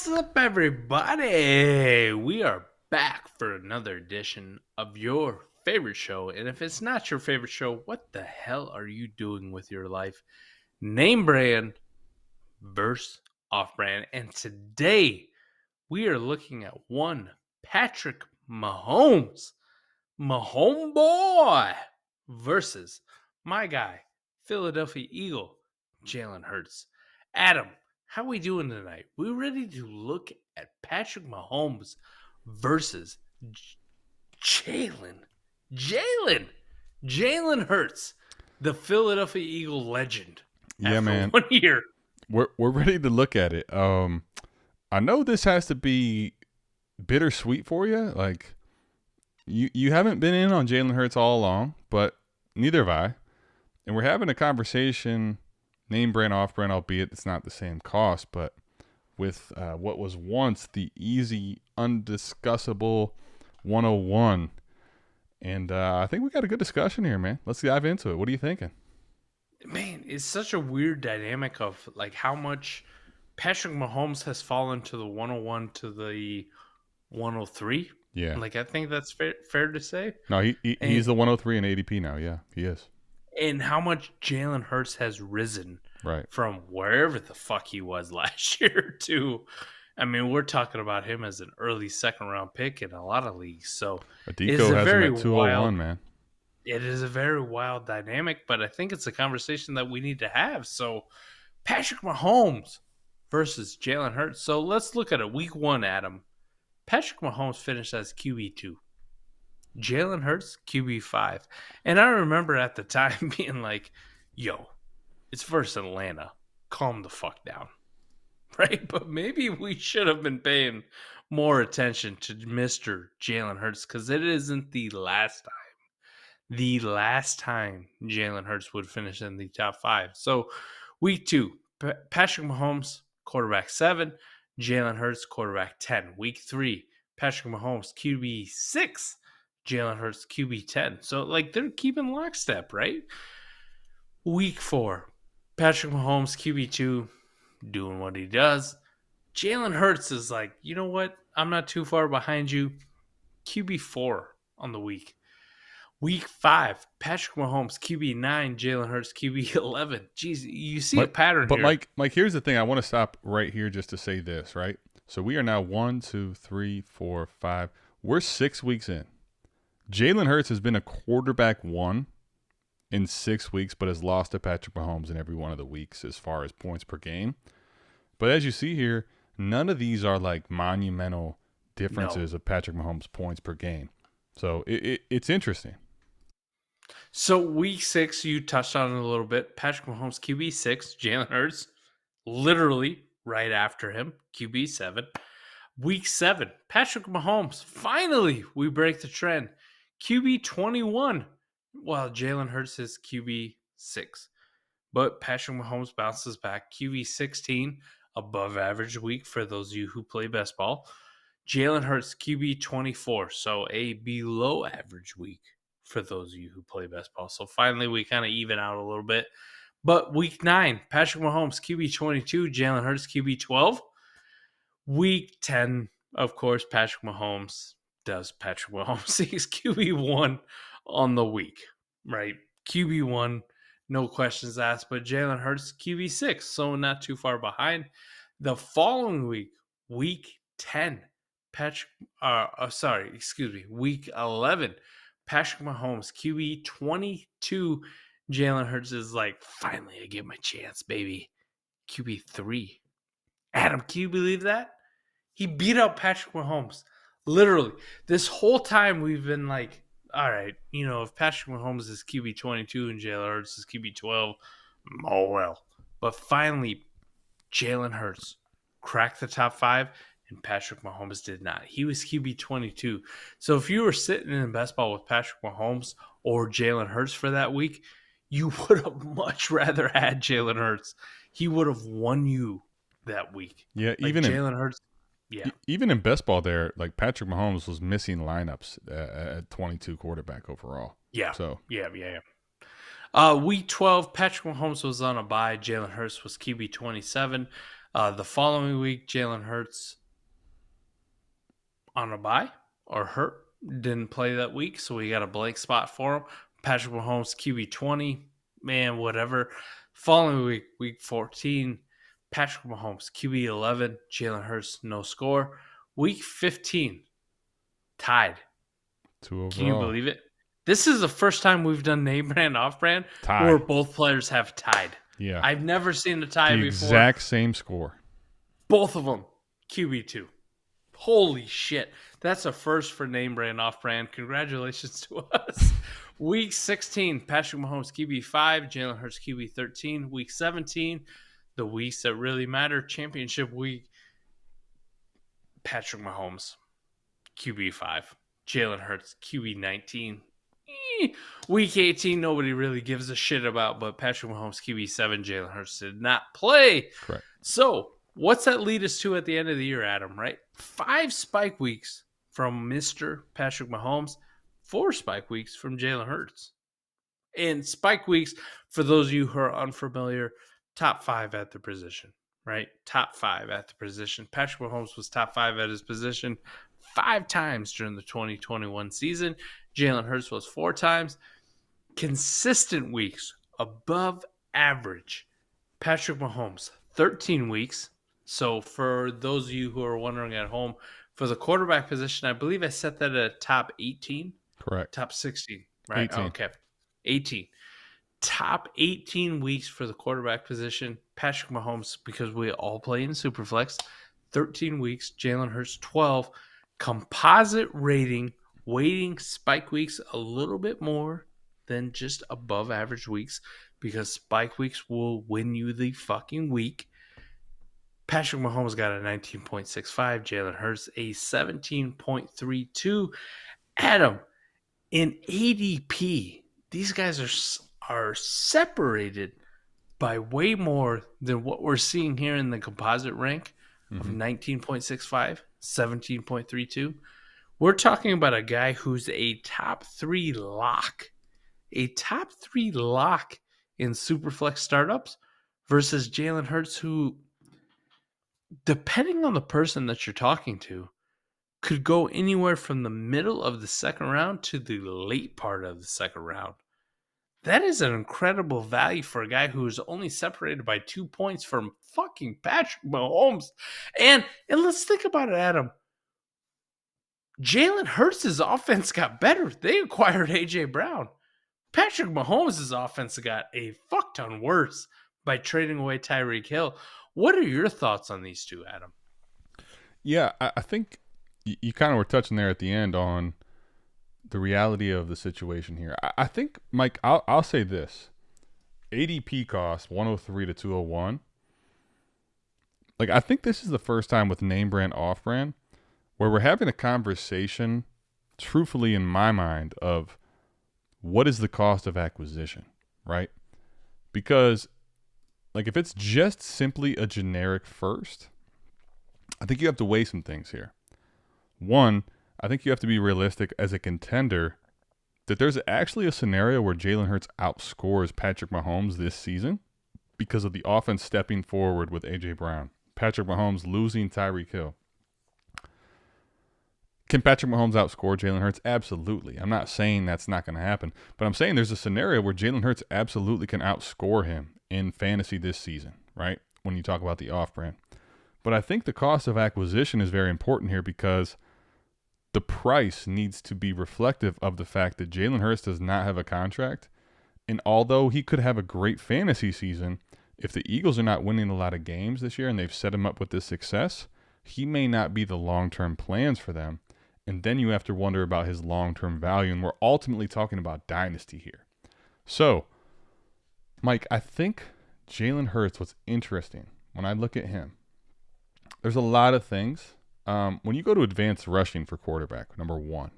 What's up, everybody? We are back for another edition of your favorite show. And if it's not your favorite show, what the hell are you doing with your life? Name brand versus off brand. And today we are looking at one Patrick Mahomes, Mahomes boy, versus my guy, Philadelphia Eagle, Jalen Hurts. Adam, how we doing tonight? We ready to look at Patrick Mahomes versus Jalen, Jalen, Jalen Hurts, the Philadelphia Eagle legend. Yeah, After man. 1 year, We're ready to look at it. I know this has to be bittersweet for you. Like you haven't been in on Jalen Hurts all along, but neither have I. And we're having a conversation, name brand, off brand, albeit it's not the same cost, but with what was once the easy, undiscussable 101. And I think we got a good discussion here, man. Let's dive into it. What are you thinking? man, it's such a weird dynamic of like how much Patrick Mahomes has fallen to the 101 to the 103. Yeah. Like I think that's fair to say. No, he's And the 103 in ADP now. Yeah, he is. and how much Jalen Hurts has risen Right. from wherever the fuck he was last year to, I mean, we're talking about him as an early second round pick in a lot of leagues. So it is Adiko a has him very at 201, wild, man. it is a very wild dynamic, but I think it's a conversation that we need to have. So Patrick Mahomes versus Jalen Hurts. So let's look at it. Week 1, Adam. Patrick Mahomes finished as QB2. Jalen Hurts, QB5. And I remember at the time being like, yo, it's versus Atlanta. Calm the fuck down. Right? But maybe we should have been paying more attention to Mr. Jalen Hurts because it isn't the last time. The last time Jalen Hurts would finish in the top 5. So, week 2, Patrick Mahomes, quarterback 7. Jalen Hurts, quarterback 10. Week 3, Patrick Mahomes, QB6. Jalen Hurts, QB10. So, like, they're keeping lockstep, right? Week 4, Patrick Mahomes, QB2, doing what he does. Jalen Hurts is like, you know what? I'm not too far behind you. QB4 on the week. Week 5, Patrick Mahomes, QB9, Jalen Hurts, QB11. Jeez, you see a Mike, pattern but here. Mike, here's the thing. I want to stop right here just to say this, right? So we are now 1, 2, 3, 4, 5. We're 6 weeks in. Jalen Hurts has been a quarterback 1 in 6 weeks, but has lost to Patrick Mahomes in every one of the weeks as far as points per game. But as you see here, none of these are like monumental differences of Patrick Mahomes' points per game. So it's interesting. So week 6, you touched on it a little bit. Patrick Mahomes, QB6, Jalen Hurts, literally right after him, QB7. Week 7, Patrick Mahomes, finally we break the trend. QB21, while Jalen Hurts is QB6. But Patrick Mahomes bounces back. QB16, above average week for those of you who play best ball. Jalen Hurts, QB24, so a below average week for those of you who play best ball. So finally, we kind of even out a little bit. But week 9, Patrick Mahomes, QB22, Jalen Hurts, QB12. Week 10, of course, Patrick Mahomes does Patrick Mahomes. He's QB1 on the week, right? QB1, no questions asked, but Jalen Hurts, QB6, so not too far behind. The following week, week 10, week 11, Patrick Mahomes, QB 22. Jalen Hurts is like, finally, I get my chance, baby. QB 3. Adam, can you believe that? He beat out Patrick Mahomes. Literally. This whole time we've been like, all right, if Patrick Mahomes is QB 22 and Jalen Hurts is QB 12, oh well. But finally, Jalen Hurts cracked the top 5. And Patrick Mahomes did not. He was QB 22. So if you were sitting in best ball with Patrick Mahomes or Jalen Hurts for that week, you would have much rather had Jalen Hurts. He would have won you that week. Yeah, like Jalen Hurts. Yeah. Even in best ball there, like Patrick Mahomes was missing lineups at 22 quarterback overall. Yeah. So Yeah. Week 12, Patrick Mahomes was on a bye. Jalen Hurts was QB 27. The following week, Jalen Hurts on a bye or hurt, didn't play that week, so we got a blank spot for him. Patrick Mahomes, QB 20, man, whatever. Following week, week 14, Patrick Mahomes, QB 11, Jalen Hurts, no score. Week 15, tied. Two Can you overall. believe it? This is the first time we've done name brand, off brand, where Tie. both players have tied. Yeah. I've never seen a tie The before. exact same score. Both of them, QB2. Holy shit. That's a first for name brand, off brand. Congratulations to us. Week 16, Patrick Mahomes QB5, Jalen Hurts QB13. Week 17, the weeks that really matter, championship week, Patrick Mahomes QB5, Jalen Hurts QB19. Week 18, nobody really gives a shit about, but Patrick Mahomes QB7, Jalen Hurts did not play. Correct. So, what's that lead us to at the end of the year, Adam, right? 5 spike weeks from Mr. Patrick Mahomes, 4 spike weeks from Jalen Hurts. And spike weeks, for those of you who are unfamiliar, top 5 at the position, right? Top 5 at the position. Patrick Mahomes was top 5 at his position 5 times during the 2021 season. Jalen Hurts was 4 times. Consistent weeks, above average. Patrick Mahomes, 13 weeks. So for those of you who are wondering at home, for the quarterback position, I believe I set that at top 18. Correct. Top 16, right? 18. Okay. 18. Top 18 weeks for the quarterback position. Patrick Mahomes, because we all play in Superflex, 13 weeks. Jalen Hurts, 12. Composite rating, weighting spike weeks a little bit more than just above average weeks, because spike weeks will win you the fucking week. Patrick Mahomes got a 19.65. Jalen Hurts a 17.32. Adam, in ADP, these guys are separated by way more than what we're seeing here in the composite rank of 19.65, 17.32. We're talking about a guy who's a top 3 lock. A top 3 lock in Superflex startups versus Jalen Hurts, who, depending on the person that you're talking to, could go anywhere from the middle of the second round to the late part of the second round. That is an incredible value for a guy who is only separated by 2 points from fucking Patrick Mahomes. And let's think about it, Adam. Jalen Hurts' offense got better. They acquired A.J. Brown. Patrick Mahomes' offense got a fuck ton worse by trading away Tyreek Hill. What are your thoughts on these two, Adam? Yeah, I think you kind of were touching there at the end on the reality of the situation here. I think, Mike, I'll say this. ADP cost 103 to 201. Like, I think this is the first time with name brand, off brand, where we're having a conversation, truthfully in my mind, of what is the cost of acquisition, right? Because, like, if it's just simply a generic first, I think you have to weigh some things here. One, I think you have to be realistic as a contender that there's actually a scenario where Jalen Hurts outscores Patrick Mahomes this season because of the offense stepping forward with A.J. Brown. Patrick Mahomes losing Tyreek Hill. Can Patrick Mahomes outscore Jalen Hurts? Absolutely. I'm not saying that's not going to happen, but I'm saying there's a scenario where Jalen Hurts absolutely can outscore him in fantasy this season, right? When you talk about the off-brand. But I think the cost of acquisition is very important here because the price needs to be reflective of the fact that Jalen Hurts does not have a contract. And although he could have a great fantasy season, if the Eagles are not winning a lot of games this year and they've set him up with this success, he may not be the long-term plans for them. And then you have to wonder about his long-term value. And we're ultimately talking about Dynasty here. So, Mike, I think Jalen Hurts, what's interesting when I look at him, there's a lot of things. When you go to advanced rushing for quarterback, number one,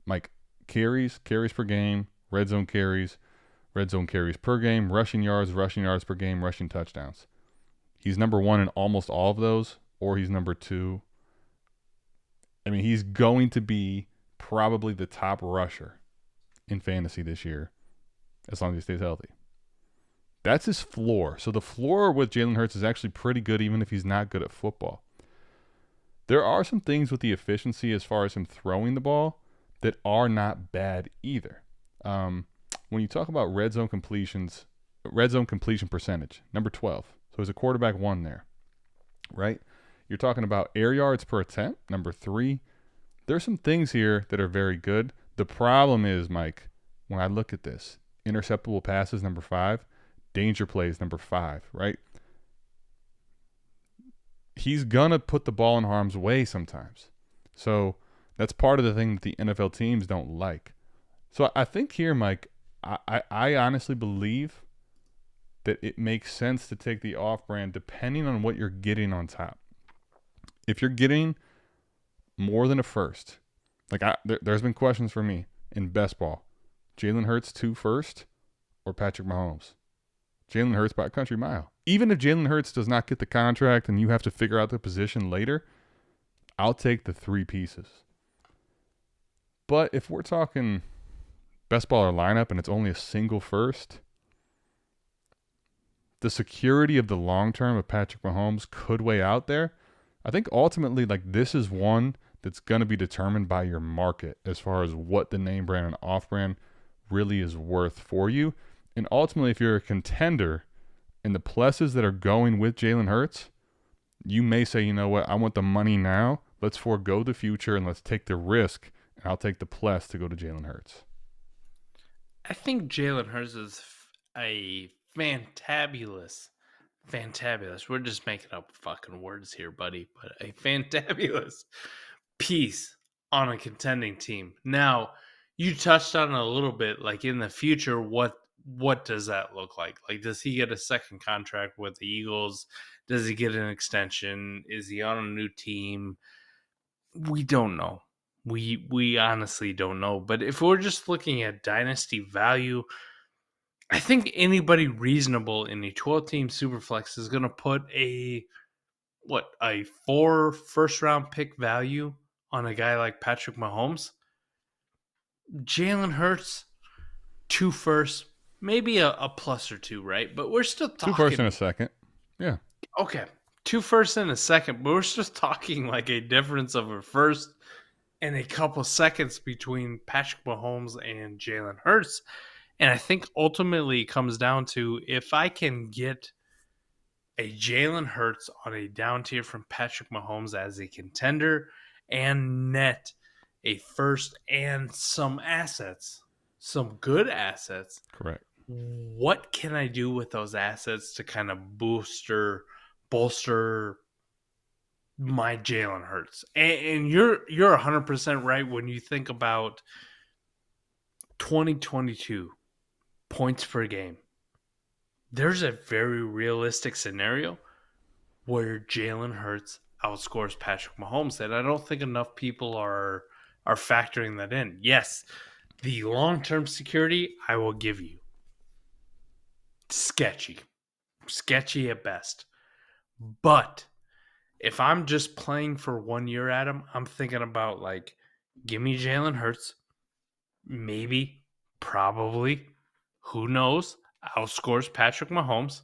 Mike, carries per game, red zone carries per game, rushing yards per game, rushing touchdowns. He's number one in almost all of those, or he's number two. I mean, he's going to be probably the top rusher in fantasy this year, as long as he stays healthy. That's his floor. So the floor with Jalen Hurts is actually pretty good, even if he's not good at football. There are some things with the efficiency as far as him throwing the ball that are not bad either. When you talk about red zone completion percentage, number 12. So he's a quarterback one there, right? You're talking about air yards per attempt, number 3. There's some things here that are very good. The problem is, Mike, when I look at this, interceptable passes, number 5, danger plays, number 5, right? He's going to put the ball in harm's way sometimes. So that's part of the thing that the NFL teams don't like. So I think here, Mike, I honestly believe that it makes sense to take the off-brand depending on what you're getting on top. If you're getting more than a first, like there's been questions for me in best ball. Jalen Hurts 2 first or Patrick Mahomes? Jalen Hurts by a country mile. Even if Jalen Hurts does not get the contract and you have to figure out the position later, I'll take the 3 pieces. But if we're talking best baller lineup and it's only a single first, the security of the long term of Patrick Mahomes could weigh out there. I think ultimately, like, this is one that's going to be determined by your market as far as what the name brand and off brand really is worth for you. And ultimately, if you're a contender and the pluses that are going with Jalen Hurts, you may say, you know what, I want the money now. Let's forego the future and let's take the risk. And I'll take the plus to go to Jalen Hurts. I think Jalen Hurts is a fantabulous. We're just making up fucking words here, buddy. But a fantabulous piece on a contending team. Now, you touched on it a little bit. Like, in the future, what does that look like? Like, does he get a second contract with the Eagles? Does he get an extension? Is he on a new team? We don't know. We honestly don't know. But if we're just looking at dynasty value, I think anybody reasonable in a 12-team Superflex is going to put a 4 first-round pick value on a guy like Patrick Mahomes. Jalen Hurts, 2 firsts, maybe a plus or 2, right? But we're still 2 firsts and talking. a second. Yeah. Okay, 2 firsts and a second, but we're still talking like a difference of a first and a couple seconds between Patrick Mahomes and Jalen Hurts. And I think ultimately it comes down to, if I can get a Jalen Hurts on a down tier from Patrick Mahomes as a contender and net a first and some assets, some good assets. Correct. What can I do with those assets to kind of bolster my Jalen Hurts? And you're 100% right when you think about 2022 points per game. There's a very realistic scenario where Jalen Hurts outscores Patrick Mahomes, and I don't think enough people are factoring that in. Yes, the long-term security I will give you. Sketchy at best. But if I'm just playing for 1 year, Adam, I'm thinking about, like, give me Jalen Hurts, maybe, probably, who knows, outscores Patrick Mahomes,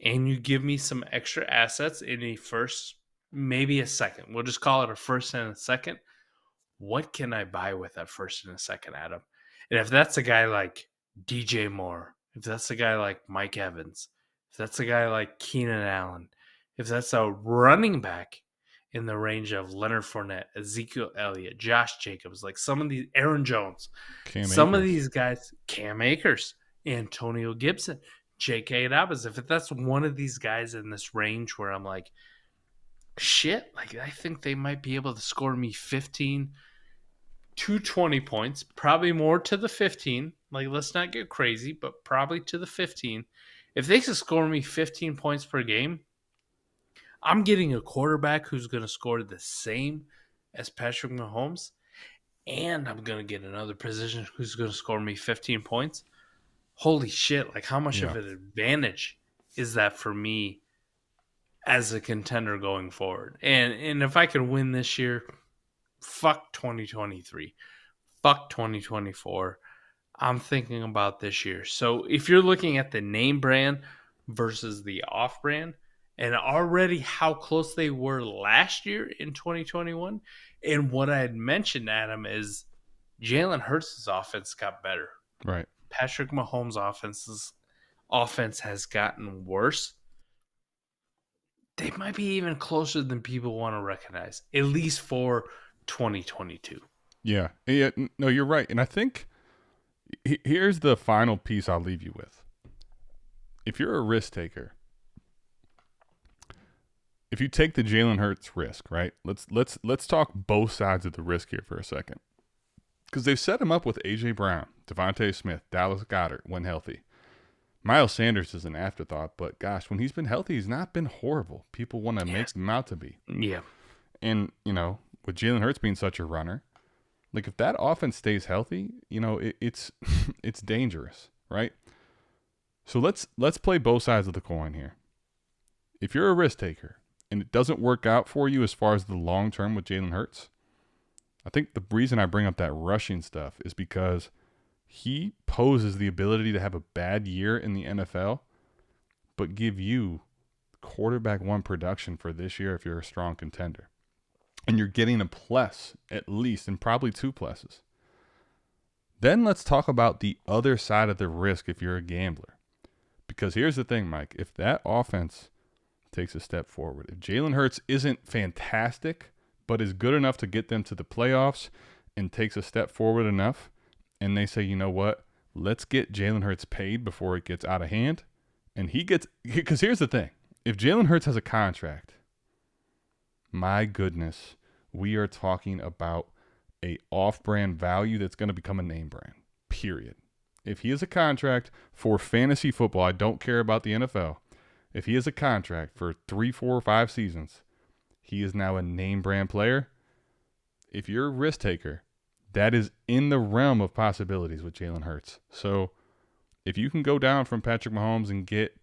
and you give me some extra assets in a first, maybe a second. We'll just call it a first and a second. What can I buy with that first and a second, Adam? And if that's a guy like DJ Moore, if that's a guy like Mike Evans, if that's a guy like Keenan Allen, if that's a running back in the range of Leonard Fournette, Ezekiel Elliott, Josh Jacobs, like some of these, Aaron Jones, some of these guys, Cam Akers, Antonio Gibson, J.K. Dobbins, if that's one of these guys in this range where I'm like, shit, like, I think they might be able to score me 15 to 20 points, probably more to the 15. Like, let's not get crazy, but probably to the 15. If they can score me 15 points per game, I'm getting a quarterback who's going to score the same as Patrick Mahomes, and I'm going to get another position who's going to score me 15 points. Holy shit, like, how much of an advantage is that for me as a contender going forward? And if I can win this year, fuck 2023, fuck 2024. I'm thinking about this year. So if you're looking at the name brand versus the off brand, and already how close they were last year in 2021, and what I had mentioned, Adam, is Jalen Hurts' offense got better. Right. Patrick Mahomes' offense has gotten worse. They might be even closer than people want to recognize, at least for 2022. Yeah. Yeah. No, you're right. And I think here's the final piece I'll leave you with. If you're a risk taker, if you take the Jalen Hurts risk, right? Let's talk both sides of the risk here for a second, because they've set him up with AJ Brown, Devontae Smith, Dallas Goedert when healthy. Miles Sanders is an afterthought, but gosh, when he's been healthy, he's not been horrible. People want to make him out to be. Yeah. And with Jalen Hurts being such a runner, like if that offense stays healthy, it's it's dangerous, right? So let's play both sides of the coin here. If you're a risk taker and it doesn't work out for you as far as the long term with Jalen Hurts, I think the reason I bring up that rushing stuff is because he poses the ability to have a bad year in the NFL, but give you quarterback one production for this year if you're a strong contender. And you're getting a plus at least, and probably 2 pluses. Then let's talk about the other side of the risk if you're a gambler. Because here's the thing, Mike. If that offense takes a step forward, if Jalen Hurts isn't fantastic, but is good enough to get them to the playoffs and takes a step forward enough, and they say, you know what, let's get Jalen Hurts paid before it gets out of hand, and because here's the thing. If Jalen Hurts has a contract, my goodness, we are talking about a off-brand value that's going to become a name brand, period. If he has a contract for fantasy football, I don't care about the NFL. If he has a contract for 3, 4, 5 seasons, he is now a name brand player. If you're a risk taker, that is in the realm of possibilities with Jalen Hurts. So if you can go down from Patrick Mahomes and get,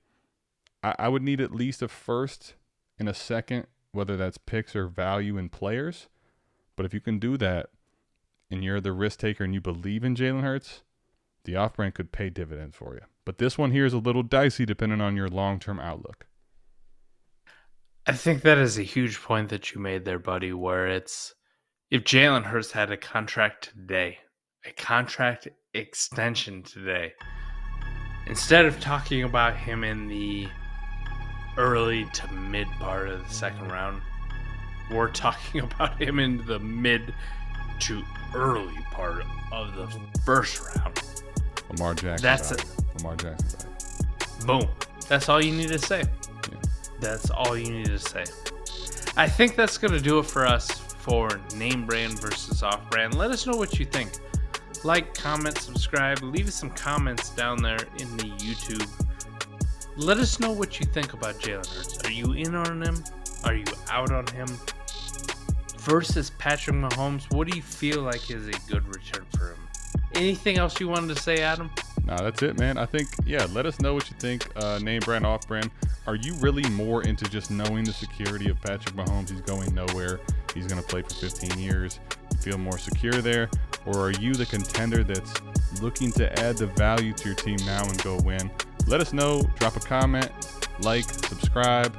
I would need at least a first and a second, whether that's picks or value in players. But if you can do that and you're the risk taker and you believe in Jalen Hurts, the off-brand could pay dividends for you. But this one here is a little dicey depending on your long-term outlook. I think that is a huge point that you made there, buddy, where it's if Jalen Hurts had a contract today, a contract extension today, instead of talking about him in the early to mid part of the second round, we're talking about him in the mid to early part of the first round. Lamar Jackson. That's it. Lamar Jackson. Boom. That's all you need to say. Yeah. That's all you need to say. I think that's going to do it for us for name brand versus off brand. Let us know what you think. Like, comment, subscribe. Leave us some comments down there in the YouTube. Let us know what you think about Jalen Hurts. Are you in on him? Are you out on him? Versus Patrick Mahomes, what do you feel like is a good return for him? Anything else you wanted to say, Adam? No, that's it, man. I think, let us know what you think. Name brand, off brand. Are you really more into just knowing the security of Patrick Mahomes? He's going nowhere. He's going to play for 15 years. You feel more secure there? Or are you the contender that's looking to add the value to your team now and go win? Let us know. Drop a comment, like, subscribe.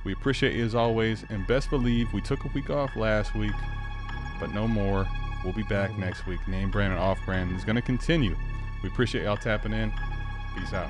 We appreciate you as always. And best believe we took a week off last week, but no more. We'll be back next week. Name brand and off brand is going to continue. We appreciate y'all tapping in. Peace out.